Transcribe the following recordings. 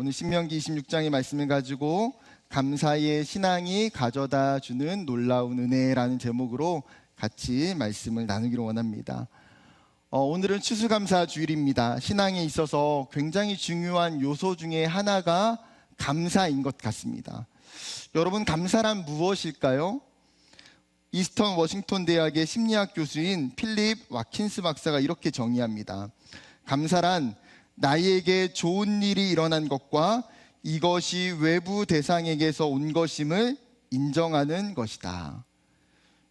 오늘 신명기 26장의 말씀을 가지고 감사의 신앙이 가져다 주는 놀라운 은혜라는 제목으로 같이 말씀을 나누기로 원합니다. 오늘은 추수감사 주일입니다. 신앙에 있어서 굉장히 중요한 요소 중에 하나가 감사인 것 같습니다. 여러분, 감사란 무엇일까요? 이스턴 워싱턴 대학의 심리학 교수인 필립 와킨스 박사가 이렇게 정의합니다. 감사란 나에게 좋은 일이 일어난 것과 이것이 외부 대상에게서 온 것임을 인정하는 것이다.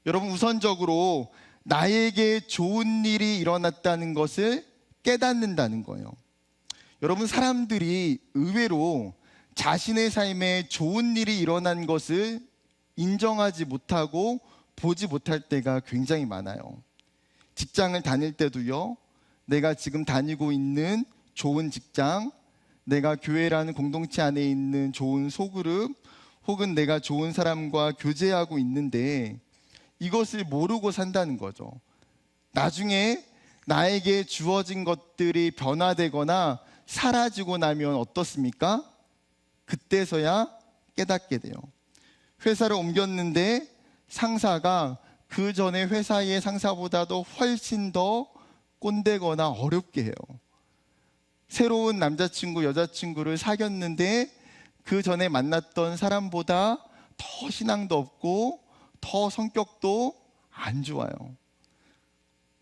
여러분, 우선적으로 나에게 좋은 일이 일어났다는 것을 깨닫는다는 거예요. 여러분, 사람들이 의외로 자신의 삶에 좋은 일이 일어난 것을 인정하지 못하고 보지 못할 때가 굉장히 많아요. 직장을 다닐 때도요, 내가 지금 다니고 있는 좋은 직장, 내가 교회라는 공동체 안에 있는 좋은 소그룹, 혹은 내가 좋은 사람과 교제하고 있는데 이것을 모르고 산다는 거죠. 나중에 나에게 주어진 것들이 변화되거나 사라지고 나면 어떻습니까? 그때서야 깨닫게 돼요. 회사를 옮겼는데 상사가 그 전에 회사의 상사보다도 훨씬 더 꼰대거나 어렵게 해요. 새로운 남자친구, 여자친구를 사귀었는데 그 전에 만났던 사람보다 더 신앙도 없고 더 성격도 안 좋아요.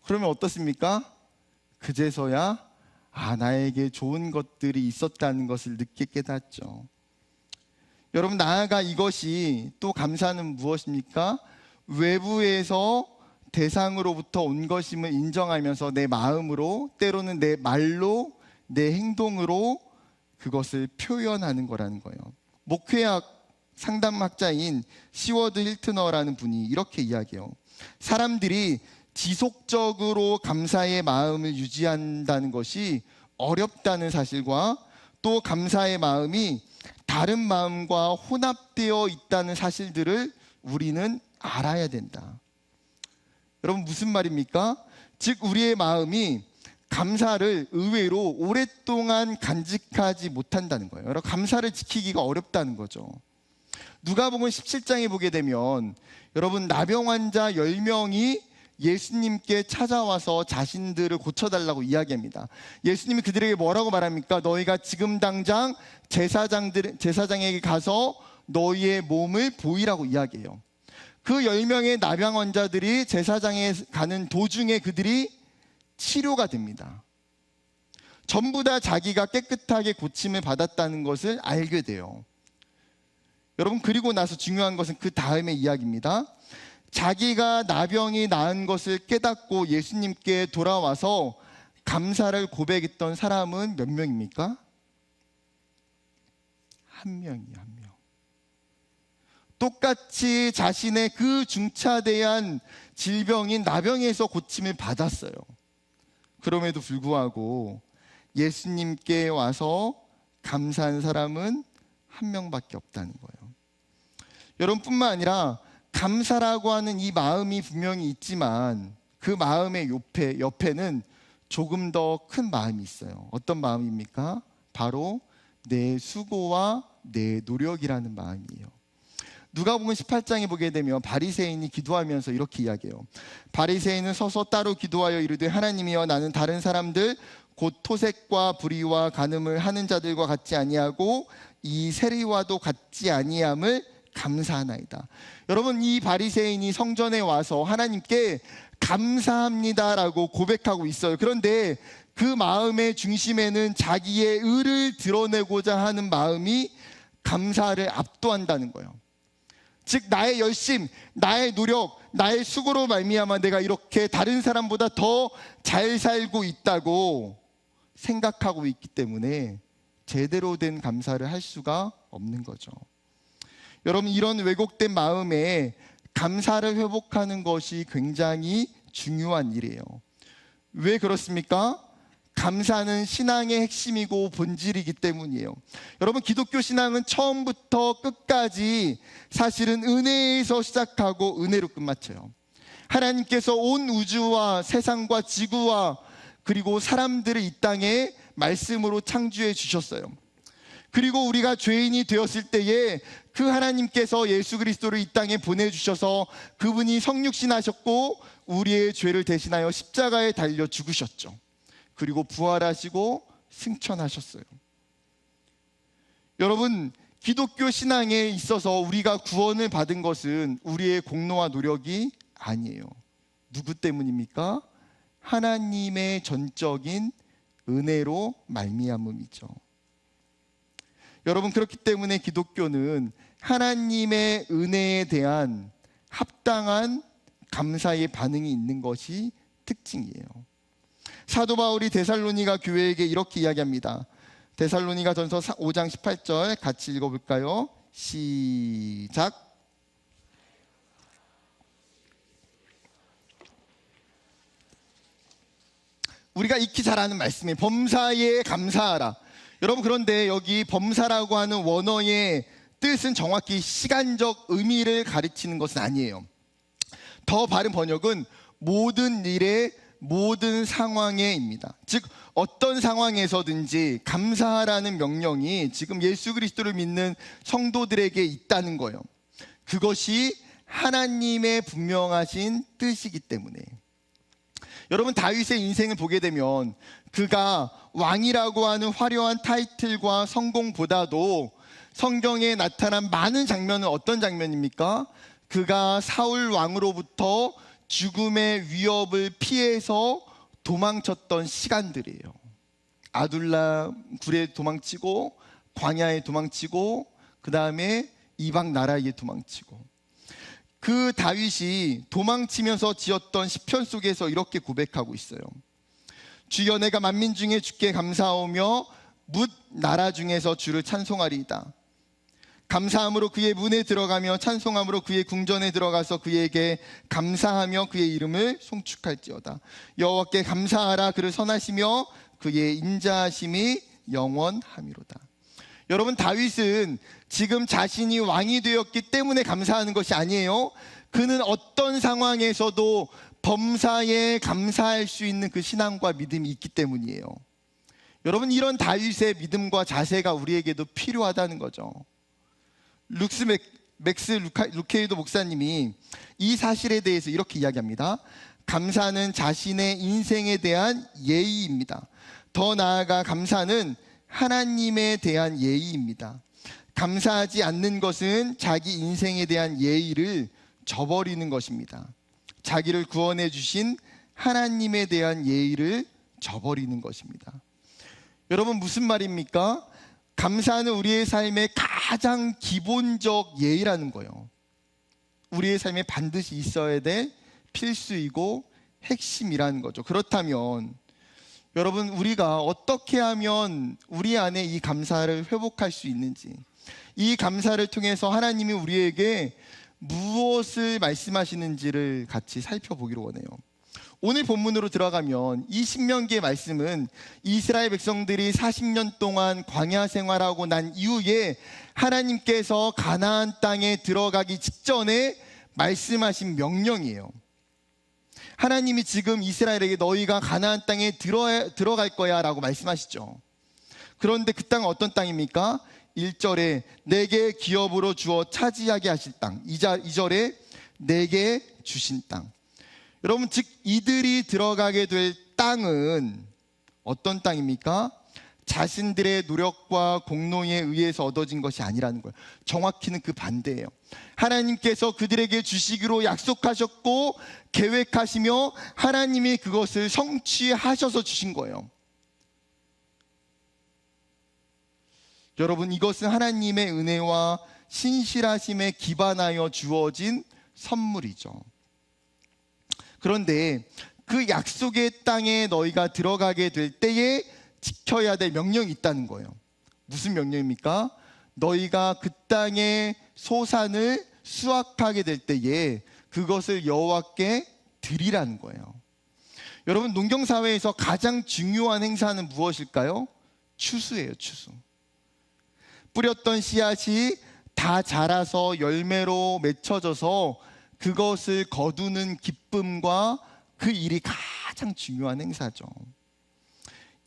그러면 어떻습니까? 그제서야 나에게 좋은 것들이 있었다는 것을 늦게 깨닫죠. 여러분, 나아가 이것이 또 감사는 무엇입니까? 외부에서 대상으로부터 온 것임을 인정하면서 내 마음으로, 때로는 내 말로, 내 행동으로 그것을 표현하는 거라는 거예요. 목회학 상담학자인 시워드 힐트너라는 분이 이렇게 이야기해요. 사람들이 지속적으로 감사의 마음을 유지한다는 것이 어렵다는 사실과 또 감사의 마음이 다른 마음과 혼합되어 있다는 사실들을 우리는 알아야 된다. 여러분, 무슨 말입니까? 즉, 우리의 마음이 감사를 의외로 오랫동안 간직하지 못한다는 거예요. 여러분, 감사를 지키기가 어렵다는 거죠. 누가복음 17장에 보게 되면 여러분, 나병 환자 10명이 예수님께 찾아와서 자신들을 고쳐달라고 이야기합니다. 예수님이 그들에게 뭐라고 말합니까? 너희가 지금 당장 제사장에게 가서 너희의 몸을 보이라고 이야기해요. 그 10명의 나병 환자들이 제사장에 가는 도중에 그들이 치료가 됩니다. 전부 다 자기가 깨끗하게 고침을 받았다는 것을 알게 돼요. 여러분, 그리고 나서 중요한 것은 그 다음의 이야기입니다. 자기가 나병이 나은 것을 깨닫고 예수님께 돌아와서 감사를 고백했던 사람은 몇 명입니까? 한 명이요, 한 명. 똑같이 자신의 그 중차대한 질병인 나병에서 고침을 받았어요. 그럼에도 불구하고 예수님께 와서 감사한 사람은 한 명밖에 없다는 거예요. 여러분, 뿐만 아니라 감사라고 하는 이 마음이 분명히 있지만 그 마음의 옆에는 조금 더 큰 마음이 있어요. 어떤 마음입니까? 바로 내 수고와 내 노력이라는 마음이에요. 누가복음 18장에 보게 되면 바리새인이 기도하면서 이렇게 이야기해요. 바리새인은 서서 따로 기도하여 이르되, 하나님이여, 나는 다른 사람들 곧 토색과 불의와 간음을 하는 자들과 같지 아니하고 이 세리와도 같지 아니함을 감사하나이다. 여러분, 이 바리새인이 성전에 와서 하나님께 감사합니다라고 고백하고 있어요. 그런데 그 마음의 중심에는 자기의 의를 드러내고자 하는 마음이 감사를 압도한다는 거예요. 즉, 나의 열심, 나의 노력, 나의 수고로 말미암아 내가 이렇게 다른 사람보다 더 잘 살고 있다고 생각하고 있기 때문에 제대로 된 감사를 할 수가 없는 거죠. 여러분, 이런 왜곡된 마음에 감사를 회복하는 것이 굉장히 중요한 일이에요. 왜 그렇습니까? 감사는 신앙의 핵심이고 본질이기 때문이에요. 여러분, 기독교 신앙은 처음부터 끝까지 사실은 은혜에서 시작하고 은혜로 끝마쳐요. 하나님께서 온 우주와 세상과 지구와 그리고 사람들을 이 땅에 말씀으로 창조해 주셨어요. 그리고 우리가 죄인이 되었을 때에 그 하나님께서 예수 그리스도를 이 땅에 보내주셔서 그분이 성육신하셨고 우리의 죄를 대신하여 십자가에 달려 죽으셨죠. 그리고 부활하시고 승천하셨어요. 여러분, 기독교 신앙에 있어서 우리가 구원을 받은 것은 우리의 공로와 노력이 아니에요. 누구 때문입니까? 하나님의 전적인 은혜로 말미암음이죠. 여러분, 그렇기 때문에 기독교는 하나님의 은혜에 대한 합당한 감사의 반응이 있는 것이 특징이에요. 사도 바울이 데살로니가 교회에게 이렇게 이야기합니다. 데살로니가 전서 5장 18절 같이 읽어볼까요? 시작. 우리가 익히 잘 아는 말씀이에요. 범사에 감사하라. 여러분, 그런데 여기 범사라고 하는 원어의 뜻은 정확히 시간적 의미를 가르치는 것은 아니에요. 더 바른 번역은 모든 일에 모든 상황에입니다. 즉 어떤 상황에서든지 감사하라는 명령이 지금 예수 그리스도를 믿는 성도들에게 있다는 거예요. 그것이 하나님의 분명하신 뜻이기 때문에. 여러분, 다윗의 인생을 보게 되면 그가 왕이라고 하는 화려한 타이틀과 성공보다도 성경에 나타난 많은 장면은 어떤 장면입니까? 그가 사울 왕으로부터 죽음의 위협을 피해서 도망쳤던 시간들이에요. 아둘람 굴에 도망치고, 광야에 도망치고, 그 다음에 이방 나라에 도망치고. 그 다윗이 도망치면서 지었던 시편 속에서 이렇게 고백하고 있어요. 주여, 내가 만민 중에 주께 감사하오며 뭇 나라 중에서 주를 찬송하리이다. 감사함으로 그의 문에 들어가며 찬송함으로 그의 궁전에 들어가서 그에게 감사하며 그의 이름을 송축할지어다. 여호와께 감사하라. 그를 선하시며 그의 인자하심이 영원함이로다. 여러분, 다윗은 지금 자신이 왕이 되었기 때문에 감사하는 것이 아니에요. 그는 어떤 상황에서도 범사에 감사할 수 있는 그 신앙과 믿음이 있기 때문이에요. 여러분, 이런 다윗의 믿음과 자세가 우리에게도 필요하다는 거죠. 맥스 루케이도 목사님이 이 사실에 대해서 이렇게 이야기합니다. 감사는 자신의 인생에 대한 예의입니다. 더 나아가 감사는 하나님에 대한 예의입니다. 감사하지 않는 것은 자기 인생에 대한 예의를 저버리는 것입니다. 자기를 구원해 주신 하나님에 대한 예의를 저버리는 것입니다. 여러분, 무슨 말입니까? 감사는 우리의 삶의 가장 기본적 예의라는 거예요. 우리의 삶에 반드시 있어야 될 필수이고 핵심이라는 거죠. 그렇다면 여러분, 우리가 어떻게 하면 우리 안에 이 감사를 회복할 수 있는지, 이 감사를 통해서 하나님이 우리에게 무엇을 말씀하시는지를 같이 살펴보기로 원해요. 오늘 본문으로 들어가면 이 신명기의 말씀은 이스라엘 백성들이 40년 동안 광야 생활하고 난 이후에 하나님께서 가나안 땅에 들어가기 직전에 말씀하신 명령이에요. 하나님이 지금 이스라엘에게 너희가 가나안 땅에 들어갈 거야 라고 말씀하시죠. 그런데 그 땅은 어떤 땅입니까? 1절에 내게 기업으로 주어 차지하게 하실 땅, 2절에 내게 주신 땅. 여러분, 즉 이들이 들어가게 될 땅은 어떤 땅입니까? 자신들의 노력과 공로에 의해서 얻어진 것이 아니라는 거예요. 정확히는 그 반대예요. 하나님께서 그들에게 주시기로 약속하셨고 계획하시며 하나님이 그것을 성취하셔서 주신 거예요. 여러분, 이것은 하나님의 은혜와 신실하심에 기반하여 주어진 선물이죠. 그런데 그 약속의 땅에 너희가 들어가게 될 때에 지켜야 될 명령이 있다는 거예요. 무슨 명령입니까? 너희가 그 땅의 소산을 수확하게 될 때에 그것을 여호와께 드리라는 거예요. 여러분, 농경사회에서 가장 중요한 행사는 무엇일까요? 추수예요, 추수. 뿌렸던 씨앗이 다 자라서 열매로 맺혀져서 그것을 거두는 기쁨과 그 일이 가장 중요한 행사죠.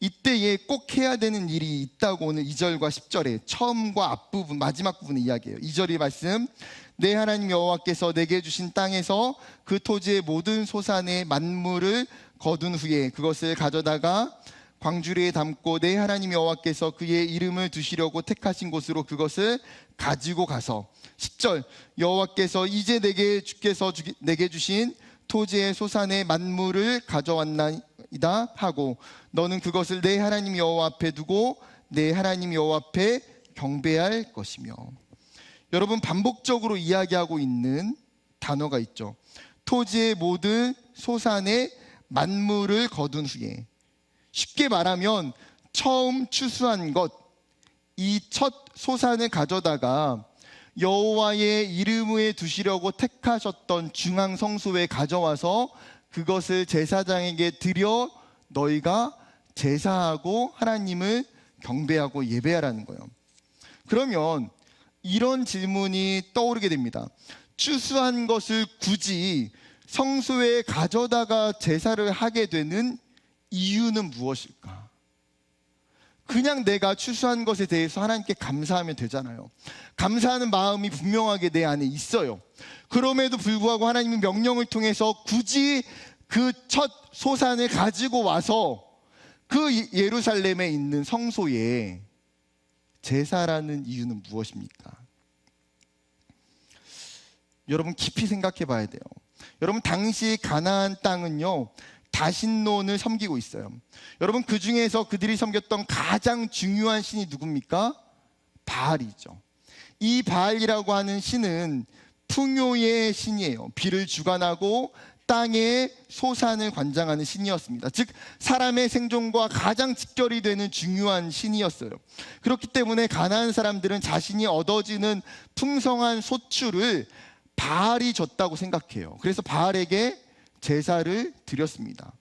이때에 꼭 해야 되는 일이 있다고 오늘 2절과 10절에 처음과 앞부분, 마지막 부분의 이야기예요. 2절의 말씀, 내 하나님 여호와께서 내게 주신 땅에서 그 토지의 모든 소산의 만물을 거둔 후에 그것을 가져다가 광주리에 담고 내 하나님 여호와께서 그의 이름을 두시려고 택하신 곳으로 그것을 가지고 가서 10절, 여호와께서 이제 주께서 내게 주신 토지의 소산의 만물을 가져왔나이다 하고 너는 그것을 내 하나님 여호와 앞에 두고 내 하나님 여호와 앞에 경배할 것이며. 여러분, 반복적으로 이야기하고 있는 단어가 있죠. 토지의 모든 소산의 만물을 거둔 후에, 쉽게 말하면 처음 추수한 것, 이 첫 소산을 가져다가 여호와의 이름에 두시려고 택하셨던 중앙 성소에 가져와서 그것을 제사장에게 드려 너희가 제사하고 하나님을 경배하고 예배하라는 거예요. 그러면 이런 질문이 떠오르게 됩니다. 추수한 것을 굳이 성소에 가져다가 제사를 하게 되는 이유는 무엇일까? 그냥 내가 추수한 것에 대해서 하나님께 감사하면 되잖아요. 감사하는 마음이 분명하게 내 안에 있어요. 그럼에도 불구하고 하나님의 명령을 통해서 굳이 그 첫 소산을 가지고 와서 그 예루살렘에 있는 성소에 제사라는 이유는 무엇입니까? 여러분, 깊이 생각해 봐야 돼요. 여러분, 당시 가나안 땅은요, 다신론을 섬기고 있어요. 여러분, 그 중에서 그들이 섬겼던 가장 중요한 신이 누굽니까? 바알이죠. 이 바알이라고 하는 신은 풍요의 신이에요. 비를 주관하고 땅의 소산을 관장하는 신이었습니다. 즉, 사람의 생존과 가장 직결이 되는 중요한 신이었어요. 그렇기 때문에 가나안 사람들은 자신이 얻어지는 풍성한 소출을 바알이 줬다고 생각해요. 그래서 바알에게 제사를 드렸습니다.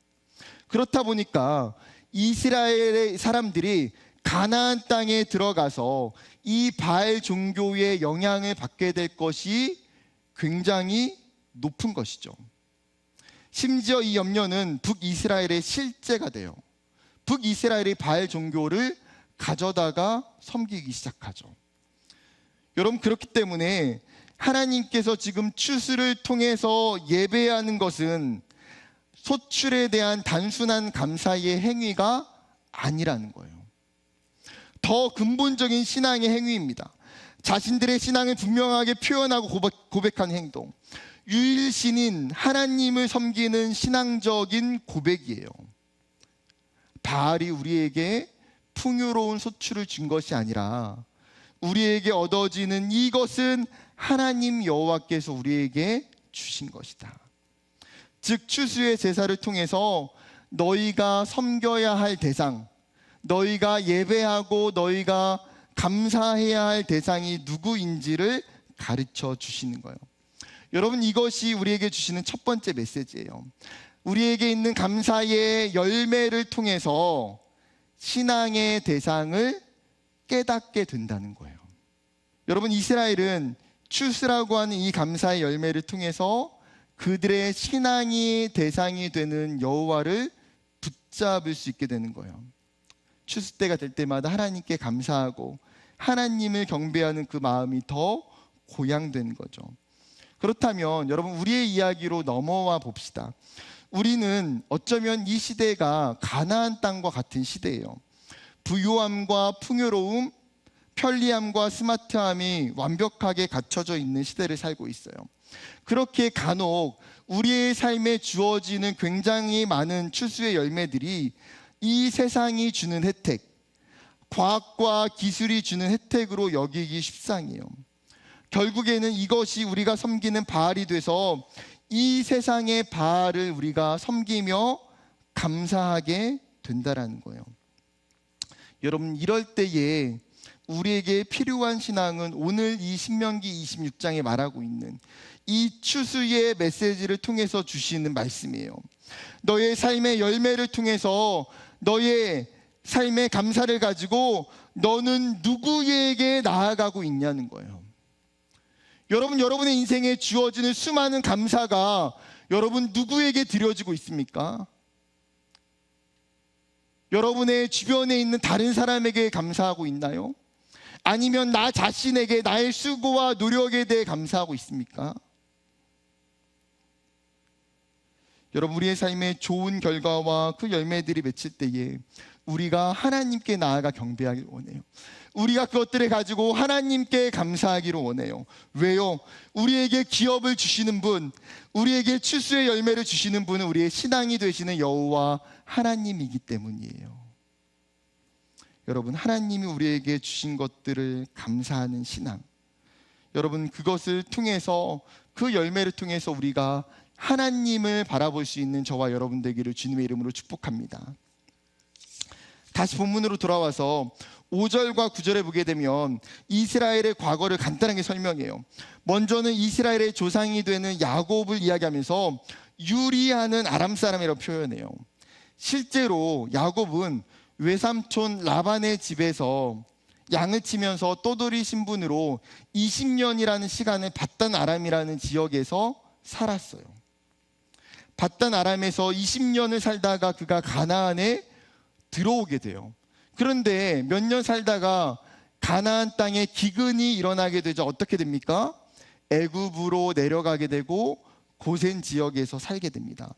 그렇다 보니까 이스라엘의 사람들이 가나안 땅에 들어가서 이 바알 종교의 영향을 받게 될 것이 굉장히 높은 것이죠. 심지어 이 염려는 북이스라엘의 실제가 돼요. 북이스라엘이 바알 종교를 가져다가 섬기기 시작하죠. 여러분, 그렇기 때문에 하나님께서 지금 추수를 통해서 예배하는 것은 소출에 대한 단순한 감사의 행위가 아니라는 거예요. 더 근본적인 신앙의 행위입니다. 자신들의 신앙을 분명하게 표현하고 고백하는 행동, 유일신인 하나님을 섬기는 신앙적인 고백이에요. 바알이 우리에게 풍요로운 소출을 준 것이 아니라 우리에게 얻어지는 이것은 하나님 여호와께서 우리에게 주신 것이다. 즉, 추수의 제사를 통해서 너희가 섬겨야 할 대상, 너희가 예배하고 너희가 감사해야 할 대상이 누구인지를 가르쳐 주시는 거예요. 여러분, 이것이 우리에게 주시는 첫 번째 메시지예요. 우리에게 있는 감사의 열매를 통해서 신앙의 대상을 깨닫게 된다는 거예요. 여러분, 이스라엘은 추수라고 하는 이 감사의 열매를 통해서 그들의 신앙이 대상이 되는 여호와를 붙잡을 수 있게 되는 거예요. 추수 때가 될 때마다 하나님께 감사하고 하나님을 경배하는 그 마음이 더 고양되는 거죠. 그렇다면 여러분, 우리의 이야기로 넘어와 봅시다. 우리는 어쩌면 이 시대가 가나안 땅과 같은 시대예요. 부유함과 풍요로움, 편리함과 스마트함이 완벽하게 갖춰져 있는 시대를 살고 있어요. 그렇게 간혹 우리의 삶에 주어지는 굉장히 많은 추수의 열매들이 이 세상이 주는 혜택, 과학과 기술이 주는 혜택으로 여기기 십상이에요. 결국에는 이것이 우리가 섬기는 바알이 돼서 이 세상의 바알을 우리가 섬기며 감사하게 된다라는 거예요. 여러분, 이럴 때에 우리에게 필요한 신앙은 오늘 이 신명기 26장에 말하고 있는 이 추수의 메시지를 통해서 주시는 말씀이에요. 너의 삶의 열매를 통해서 너의 삶의 감사를 가지고 너는 누구에게 나아가고 있냐는 거예요. 여러분, 여러분의 인생에 주어지는 수많은 감사가 여러분 누구에게 드려지고 있습니까? 여러분의 주변에 있는 다른 사람에게 감사하고 있나요? 아니면 나 자신에게 나의 수고와 노력에 대해 감사하고 있습니까? 여러분, 우리의 삶에 좋은 결과와 그 열매들이 맺힐 때에 우리가 하나님께 나아가 경배하기를 원해요. 우리가 그것들을 가지고 하나님께 감사하기를 원해요. 왜요? 우리에게 기업을 주시는 분, 우리에게 추수의 열매를 주시는 분은 우리의 신앙이 되시는 여호와 하나님이기 때문이에요. 여러분, 하나님이 우리에게 주신 것들을 감사하는 신앙, 여러분, 그것을 통해서, 그 열매를 통해서 우리가 하나님을 바라볼 수 있는 저와 여러분 되기를 주님의 이름으로 축복합니다. 다시 본문으로 돌아와서 5절과 9절에 보게 되면 이스라엘의 과거를 간단하게 설명해요. 먼저는 이스라엘의 조상이 되는 야곱을 이야기하면서 유리하는 아람 사람이라고 표현해요. 실제로 야곱은 외삼촌 라반의 집에서 양을 치면서 떠돌이 신분으로 20년이라는 시간을 밧단 아람이라는 지역에서 살았어요. 밧단 아람에서 20년을 살다가 그가 가나안에 들어오게 돼요. 그런데 몇 년 살다가 가나안 땅에 기근이 일어나게 되자 어떻게 됩니까? 애굽으로 내려가게 되고 고센 지역에서 살게 됩니다.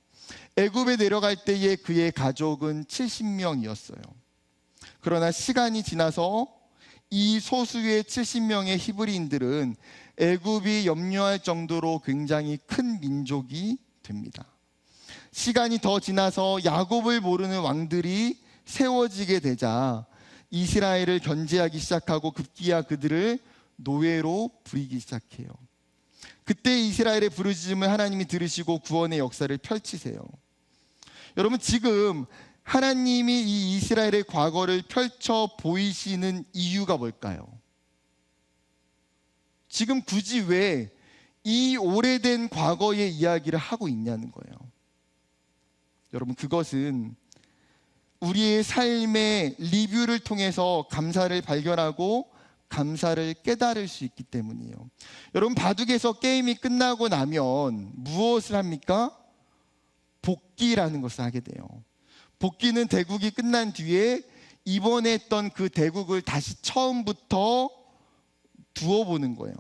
애굽에 내려갈 때에 그의 가족은 70명이었어요. 그러나 시간이 지나서 이 소수의 70명의 히브리인들은 애굽이 염려할 정도로 굉장히 큰 민족이 됩니다. 시간이 더 지나서 야곱을 모르는 왕들이 세워지게 되자 이스라엘을 견제하기 시작하고 급기야 그들을 노예로 부리기 시작해요. 그때 이스라엘의 부르짖음을 하나님이 들으시고 구원의 역사를 펼치세요. 여러분, 지금 하나님이 이 이스라엘의 과거를 펼쳐 보이시는 이유가 뭘까요? 지금 굳이 왜 이 오래된 과거의 이야기를 하고 있냐는 거예요. 여러분, 그것은 우리의 삶의 리뷰를 통해서 감사를 발견하고 감사를 깨달을 수 있기 때문이에요. 여러분, 바둑에서 게임이 끝나고 나면 무엇을 합니까? 복기라는 것을 하게 돼요. 복기는 대국이 끝난 뒤에 이번에 했던 그 대국을 다시 처음부터 두어보는 거예요.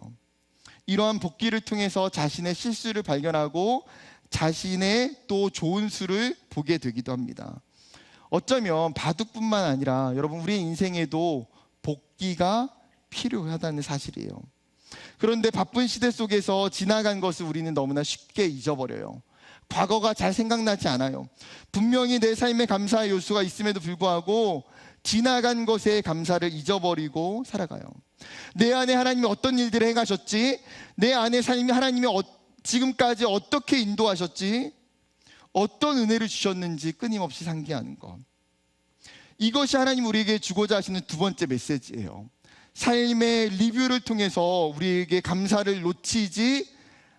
이러한 복기를 통해서 자신의 실수를 발견하고 자신의 또 좋은 수를 보게 되기도 합니다. 어쩌면 바둑뿐만 아니라 여러분, 우리의 인생에도 복기가 필요하다는 사실이에요. 그런데 바쁜 시대 속에서 지나간 것을 우리는 너무나 쉽게 잊어버려요. 과거가 잘 생각나지 않아요. 분명히 내 삶에 감사의 요소가 있음에도 불구하고 지나간 것에 감사를 잊어버리고 살아가요. 내 안에 하나님이 어떤 일들을 행하셨지? 내 안에 삶이 하나님이 지금까지 어떻게 인도하셨지? 어떤 은혜를 주셨는지 끊임없이 상기하는 것. 이것이 하나님 우리에게 주고자 하시는 두 번째 메시지예요. 삶의 리뷰를 통해서 우리에게 감사를 놓치지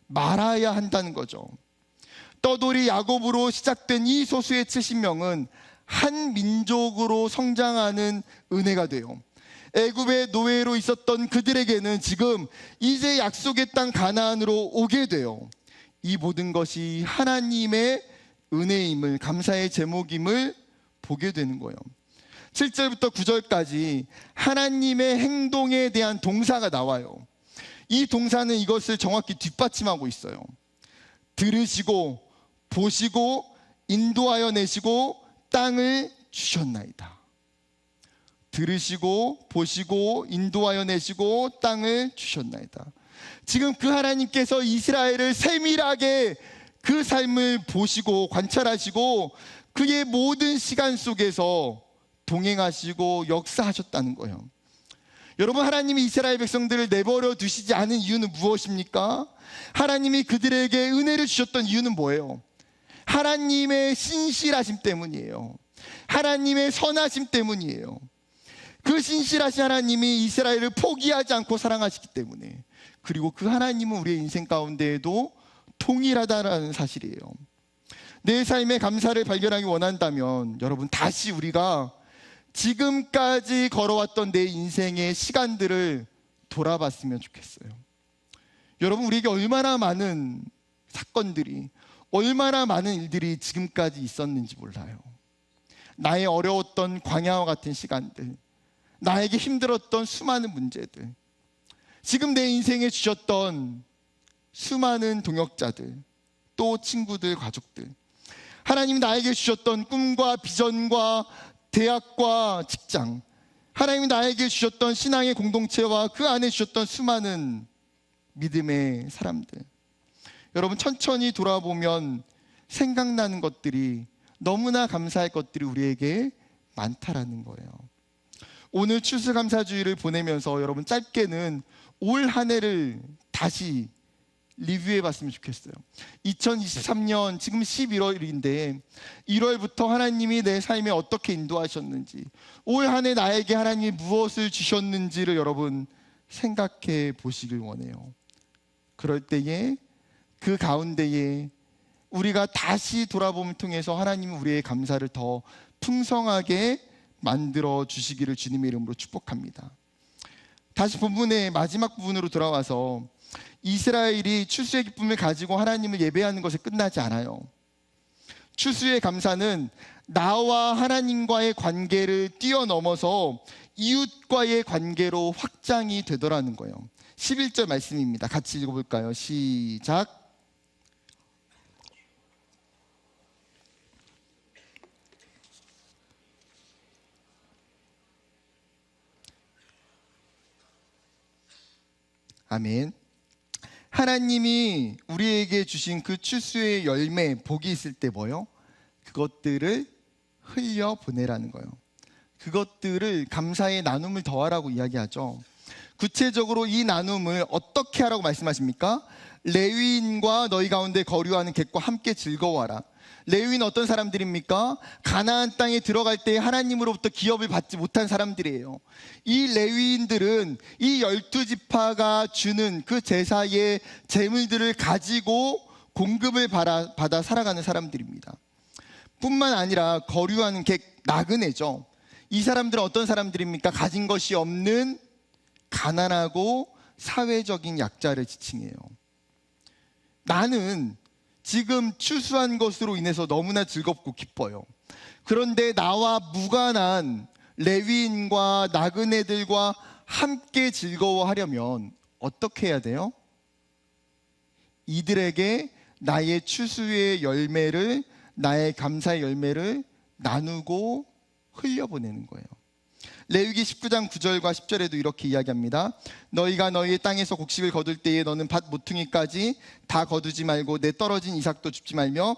말아야 한다는 거죠. 떠돌이 야곱으로 시작된 이 소수의 70명은 한 민족으로 성장하는 은혜가 돼요. 애굽의 노예로 있었던 그들에게는 지금 이제 약속의 땅 가나안으로 오게 돼요. 이 모든 것이 하나님의 은혜임을, 감사의 제목임을 보게 되는 거예요. 7절부터 9절까지 하나님의 행동에 대한 동사가 나와요. 이 동사는 이것을 정확히 뒷받침하고 있어요. 들으시고 보시고 인도하여 내시고 땅을 주셨나이다. 들으시고 보시고 인도하여 내시고 땅을 주셨나이다. 지금 그 하나님께서 이스라엘을 세밀하게 그 삶을 보시고 관찰하시고 그의 모든 시간 속에서 동행하시고 역사하셨다는 거예요. 여러분, 하나님이 이스라엘 백성들을 내버려 두시지 않은 이유는 무엇입니까? 하나님이 그들에게 은혜를 주셨던 이유는 뭐예요? 하나님의 신실하심 때문이에요. 하나님의 선하심 때문이에요. 그 신실하신 하나님이 이스라엘을 포기하지 않고 사랑하시기 때문에, 그리고 그 하나님은 우리의 인생 가운데에도 통일하다라는 사실이에요. 내 삶의 감사를 발견하기 원한다면 여러분, 다시 우리가 지금까지 걸어왔던 내 인생의 시간들을 돌아봤으면 좋겠어요. 여러분, 우리에게 얼마나 많은 사건들이, 얼마나 많은 일들이 지금까지 있었는지 몰라요. 나의 어려웠던 광야와 같은 시간들, 나에게 힘들었던 수많은 문제들, 지금 내 인생에 주셨던 수많은 동역자들, 또 친구들, 가족들, 하나님이 나에게 주셨던 꿈과 비전과 대학과 직장, 하나님이 나에게 주셨던 신앙의 공동체와 그 안에 주셨던 수많은 믿음의 사람들, 여러분 천천히 돌아보면 생각나는 것들이, 너무나 감사할 것들이 우리에게 많다라는 거예요. 오늘 추수감사주의를 보내면서 여러분 짧게는 올 한 해를 다시 리뷰해 봤으면 좋겠어요. 2023년 지금 11월인데 1월부터 하나님이 내 삶에 어떻게 인도하셨는지, 올 한 해 나에게 하나님이 무엇을 주셨는지를 여러분 생각해 보시길 원해요. 그럴 때에, 그 가운데에 우리가 다시 돌아봄을 통해서 하나님은 우리의 감사를 더 풍성하게 만들어 주시기를 주님의 이름으로 축복합니다. 다시 본문의 마지막 부분으로 돌아와서 이스라엘이 추수의 기쁨을 가지고 하나님을 예배하는 것에 끝나지 않아요. 추수의 감사는 나와 하나님과의 관계를 뛰어넘어서 이웃과의 관계로 확장이 되더라는 거예요. 11절 말씀입니다. 같이 읽어볼까요? 시작. 아멘. 하나님이 우리에게 주신 그 추수의 열매, 복이 있을 때 뭐요? 그것들을 흘려보내라는 거예요. 그것들을 감사의 나눔을 더하라고 이야기하죠. 구체적으로 이 나눔을 어떻게 하라고 말씀하십니까? 레위인과 너희 가운데 거류하는 객과 함께 즐거워하라. 레위인은 어떤 사람들입니까? 가나안 땅에 들어갈 때 하나님으로부터 기업을 받지 못한 사람들이에요. 이 레위인들은 이 12지파가 주는 그 제사의 재물들을 가지고 공급을 받아 살아가는 사람들입니다. 뿐만 아니라 거류하는 객, 나그네죠. 이 사람들은 어떤 사람들입니까? 가진 것이 없는 가난하고 사회적인 약자를 지칭해요. 나는 지금 추수한 것으로 인해서 너무나 즐겁고 기뻐요. 그런데 나와 무관한 레위인과 나그네들과 함께 즐거워하려면 어떻게 해야 돼요? 이들에게 나의 추수의 열매를, 나의 감사의 열매를 나누고 흘려보내는 거예요. 레위기 19장 9절과 10절에도 이렇게 이야기합니다. 너희가 너희의 땅에서 곡식을 거둘 때에 너는 밭 모퉁이까지 다 거두지 말고 내 떨어진 이삭도 줍지 말며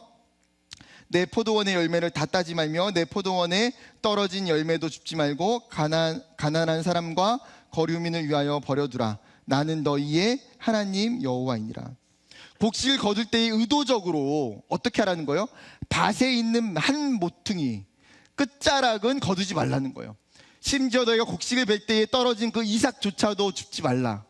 내 포도원의 열매를 다 따지 말며 내 포도원에 떨어진 열매도 줍지 말고 가난한 사람과 거류민을 위하여 버려두라. 나는 너희의 하나님 여호와이니라. 곡식을 거둘 때에 의도적으로 어떻게 하라는 거예요? 밭에 있는 한 모퉁이 끝자락은 거두지 말라는 거예요. 심지어 너희가 곡식을 벨 때에 떨어진 그 이삭조차도 줍지 말라.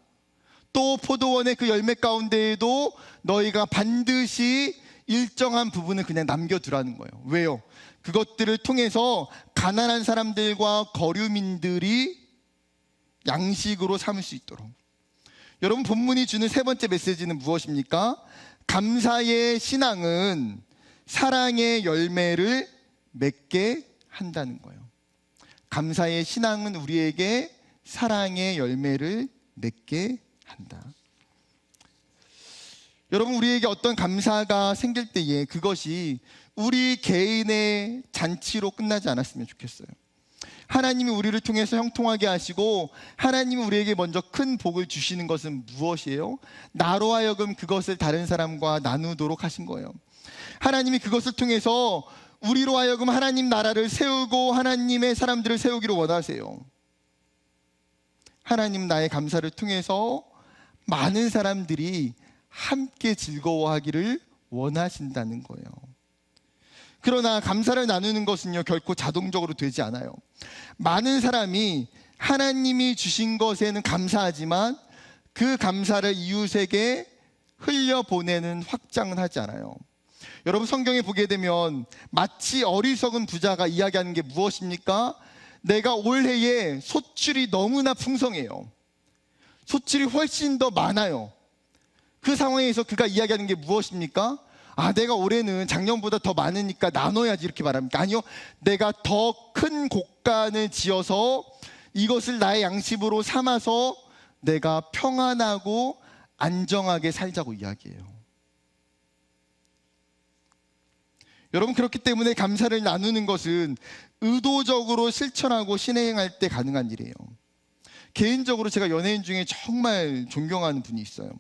또 포도원의 그 열매 가운데에도 너희가 반드시 일정한 부분을 그냥 남겨두라는 거예요. 왜요? 그것들을 통해서 가난한 사람들과 거류민들이 양식으로 삼을 수 있도록. 여러분, 본문이 주는 세 번째 메시지는 무엇입니까? 감사의 신앙은 사랑의 열매를 맺게 한다는 거예요. 감사의 신앙은 우리에게 사랑의 열매를 맺게 한다. 여러분, 우리에게 어떤 감사가 생길 때에 그것이 우리 개인의 잔치로 끝나지 않았으면 좋겠어요. 하나님이 우리를 통해서 형통하게 하시고 하나님이 우리에게 먼저 큰 복을 주시는 것은 무엇이에요? 나로 하여금 그것을 다른 사람과 나누도록 하신 거예요. 하나님이 그것을 통해서 우리로 하여금 하나님 나라를 세우고 하나님의 사람들을 세우기를 원하세요. 하나님 나의 감사를 통해서 많은 사람들이 함께 즐거워하기를 원하신다는 거예요. 그러나 감사를 나누는 것은요, 결코 자동적으로 되지 않아요. 많은 사람이 하나님이 주신 것에는 감사하지만 그 감사를 이웃에게 흘려보내는 확장은 하지 않아요. 여러분, 성경에 보게 되면 마치 어리석은 부자가 이야기하는 게 무엇입니까? 내가 올해에 소출이 너무나 풍성해요. 소출이 훨씬 더 많아요. 그 상황에서 그가 이야기하는 게 무엇입니까? 내가 올해는 작년보다 더 많으니까 나눠야지 이렇게 말합니까? 아니요. 내가 더 큰 곡간을 지어서 이것을 나의 양식으로 삼아서 내가 평안하고 안정하게 살자고 이야기해요. 여러분, 그렇기 때문에 감사를 나누는 것은 의도적으로 실천하고 실행할 때 가능한 일이에요. 개인적으로 제가 연예인 중에 정말 존경하는 분이 있어요.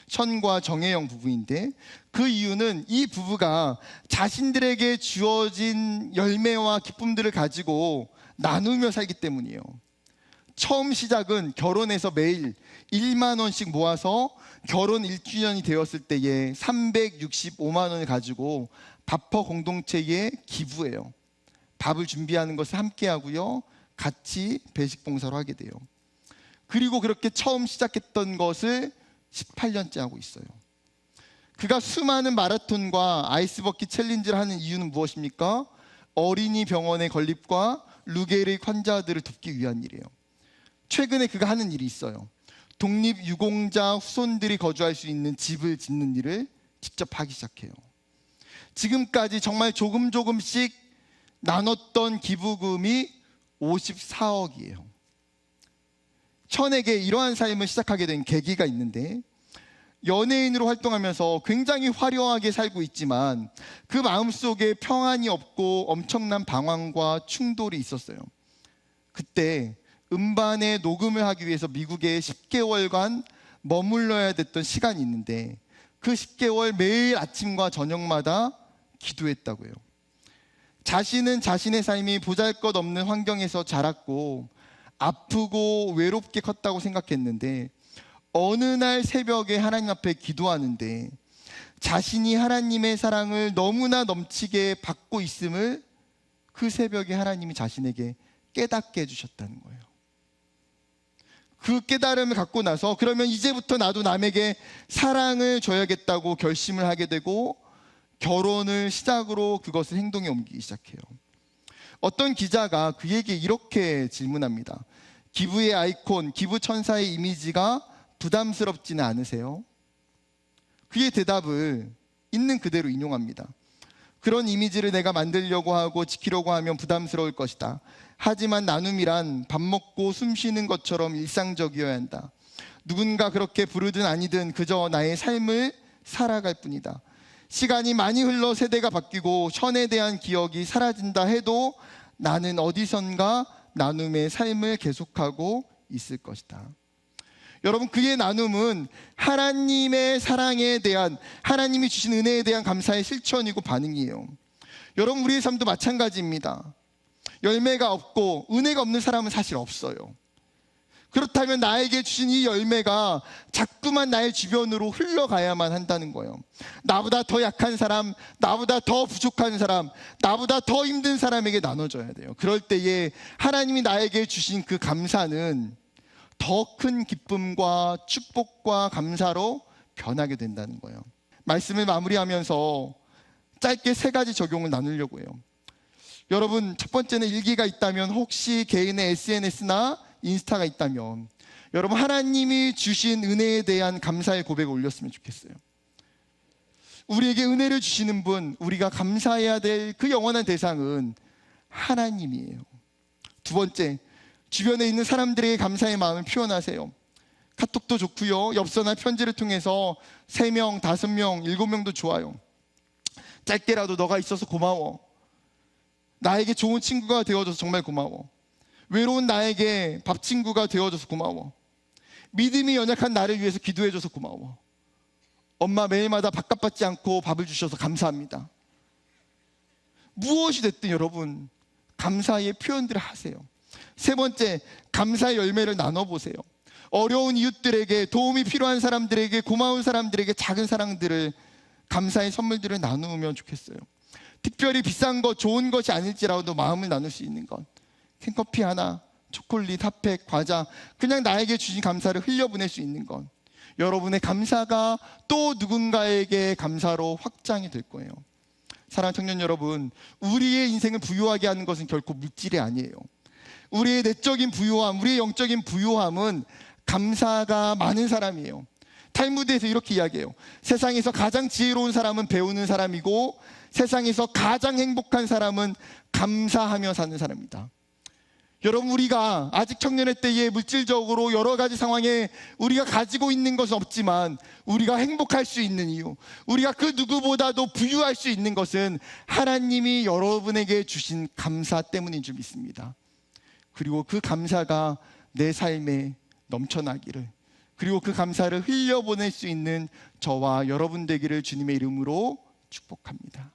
천과 정혜영 부부인데, 그 이유는 이 부부가 자신들에게 주어진 열매와 기쁨들을 가지고 나누며 살기 때문이에요. 처음 시작은 결혼해서 매일 1만 원씩 모아서 결혼 1주년이 되었을 때에 365만 원을 가지고 밥퍼 공동체에 기부해요. 밥을 준비하는 것을 함께 하고요, 같이 배식 봉사로 하게 돼요. 그리고 그렇게 처음 시작했던 것을 18년째 하고 있어요. 그가 수많은 마라톤과 아이스버킷 챌린지를 하는 이유는 무엇입니까? 어린이 병원의 건립과 루게릭 환자들을 돕기 위한 일이에요. 최근에 그가 하는 일이 있어요. 독립유공자 후손들이 거주할 수 있는 집을 짓는 일을 직접 하기 시작해요. 지금까지 정말 조금씩 나눴던 기부금이 54억이에요. 천에게 이러한 삶을 시작하게 된 계기가 있는데, 연예인으로 활동하면서 굉장히 화려하게 살고 있지만 그 마음속에 평안이 없고 엄청난 방황과 충돌이 있었어요. 그때 음반의 녹음을 하기 위해서 미국에 10개월간 머물러야 됐던 시간이 있는데, 그 10개월 매일 아침과 저녁마다 기도했다고요. 자신은 자신의 삶이 보잘것없는 환경에서 자랐고 아프고 외롭게 컸다고 생각했는데, 어느 날 새벽에 하나님 앞에 기도하는데 자신이 하나님의 사랑을 너무나 넘치게 받고 있음을 그 새벽에 하나님이 자신에게 깨닫게 해주셨다는 거예요. 그 깨달음을 갖고 나서, 그러면 이제부터 나도 남에게 사랑을 줘야겠다고 결심을 하게 되고 결혼을 시작으로 그것을 행동에 옮기기 시작해요. 어떤 기자가 그에게 이렇게 질문합니다. 기부의 아이콘, 기부 천사의 이미지가 부담스럽지는 않으세요? 그의 대답을 있는 그대로 인용합니다. 그런 이미지를 내가 만들려고 하고 지키려고 하면 부담스러울 것이다. 하지만 나눔이란 밥 먹고 숨 쉬는 것처럼 일상적이어야 한다. 누군가 그렇게 부르든 아니든 그저 나의 삶을 살아갈 뿐이다. 시간이 많이 흘러 세대가 바뀌고 천에 대한 기억이 사라진다 해도 나는 어디선가 나눔의 삶을 계속하고 있을 것이다. 여러분, 그의 나눔은 하나님의 사랑에 대한, 하나님이 주신 은혜에 대한 감사의 실천이고 반응이에요. 여러분, 우리의 삶도 마찬가지입니다. 열매가 없고 은혜가 없는 사람은 사실 없어요. 그렇다면 나에게 주신 이 열매가 자꾸만 나의 주변으로 흘러가야만 한다는 거예요. 나보다 더 약한 사람, 나보다 더 부족한 사람, 나보다 더 힘든 사람에게 나눠줘야 돼요. 그럴 때에 하나님이 나에게 주신 그 감사는 더 큰 기쁨과 축복과 감사로 변하게 된다는 거예요. 말씀을 마무리하면서 짧게 3가지 적용을 나누려고 해요. 여러분, 첫 번째는 일기가 있다면, 혹시 개인의 SNS나 인스타가 있다면 여러분, 하나님이 주신 은혜에 대한 감사의 고백을 올렸으면 좋겠어요. 우리에게 은혜를 주시는 분, 우리가 감사해야 될 그 영원한 대상은 하나님이에요. 두 번째, 주변에 있는 사람들에게 감사의 마음을 표현하세요. 카톡도 좋고요, 엽서나 편지를 통해서 3명, 5명, 7명도 좋아요. 짧게라도 너가 있어서 고마워, 나에게 좋은 친구가 되어줘서 정말 고마워, 외로운 나에게 밥 친구가 되어줘서 고마워, 믿음이 연약한 나를 위해서 기도해줘서 고마워, 엄마 매일마다 밥값 받지 않고 밥을 주셔서 감사합니다. 무엇이 됐든 여러분, 감사의 표현들을 하세요. 세 번째, 감사의 열매를 나눠보세요. 어려운 이웃들에게, 도움이 필요한 사람들에게, 고마운 사람들에게 작은 사랑들을, 감사의 선물들을 나누면 좋겠어요. 특별히 비싼 것, 좋은 것이 아닐지라도 마음을 나눌 수 있는 것, 캔커피 하나, 초콜릿, 핫팩, 과자, 그냥 나에게 주신 감사를 흘려보낼 수 있는 것, 여러분의 감사가 또 누군가에게 감사로 확장이 될 거예요. 사랑하는 청년 여러분, 우리의 인생을 부유하게 하는 것은 결코 물질이 아니에요. 우리의 내적인 부유함, 우리의 영적인 부유함은 감사가 많은 사람이에요. 탈무드에서 이렇게 이야기해요. 세상에서 가장 지혜로운 사람은 배우는 사람이고 세상에서 가장 행복한 사람은 감사하며 사는 사람이다. 여러분, 우리가 아직 청년의 때에 물질적으로 여러 가지 상황에 우리가 가지고 있는 것은 없지만 우리가 행복할 수 있는 이유, 우리가 그 누구보다도 부유할 수 있는 것은 하나님이 여러분에게 주신 감사 때문인 줄 믿습니다. 그리고 그 감사가 내 삶에 넘쳐나기를, 그리고 그 감사를 흘려보낼 수 있는 저와 여러분 되기를 주님의 이름으로 축복합니다.